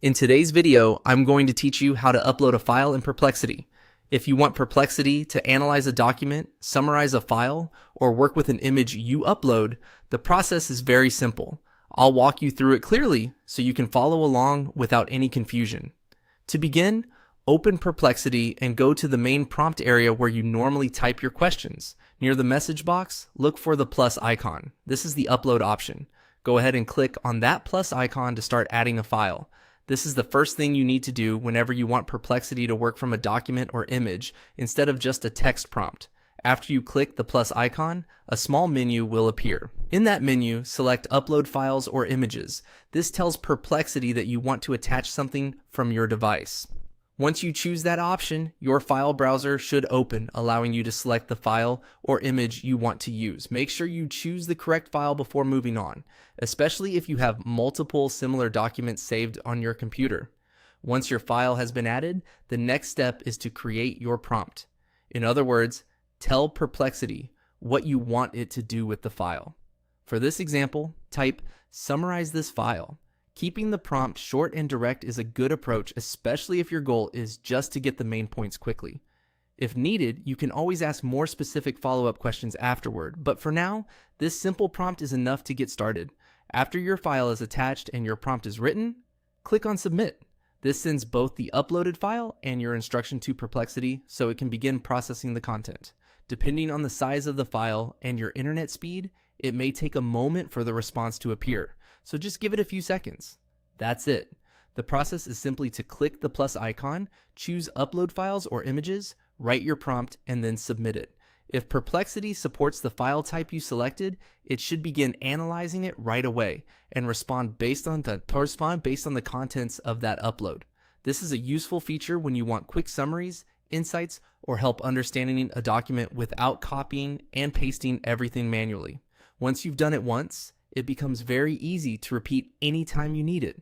In today's video, I'm going to teach you how to upload a file in Perplexity. If you want Perplexity to analyze a document, summarize a file, or work with an image you upload, the process is very simple. I'll walk you through it clearly so you can follow along without any confusion. To begin, open Perplexity and go to the main prompt area where you normally type your questions. Near the message box, look for the plus icon. This is the upload option. Go ahead and click on that plus icon to start adding a file. This is the first thing you need to do whenever you want Perplexity to work from a document or image instead of just a text prompt. After you click the plus icon, a small menu will appear. In that menu, select Upload Files or Images. This tells Perplexity that you want to attach something from your device. Once you choose that option, your file browser should open, allowing you to select the file or image you want to use. Make sure you choose the correct file before moving on, especially if you have multiple similar documents saved on your computer. Once your file has been added, the next step is to create your prompt. In other words, tell Perplexity what you want it to do with the file. For this example, type "summarize this file." Keeping the prompt short and direct is a good approach, especially if your goal is just to get the main points quickly. If needed, you can always ask more specific follow-up questions afterward, but for now, this simple prompt is enough to get started. After your file is attached and your prompt is written, click on Submit. This sends both the uploaded file and your instruction to Perplexity so it can begin processing the content. Depending on the size of the file and your internet speed, it may take a moment for the response to appear. So just give it a few seconds. That's it. The process is simply to click the plus icon, choose Upload Files or Images, write your prompt, and then submit it. If Perplexity supports the file type you selected, it should begin analyzing it right away and respond based on the contents of that upload. This is a useful feature when you want quick summaries, insights, or help understanding a document without copying and pasting everything manually. Once you've done it once, it becomes very easy to repeat anytime you need it.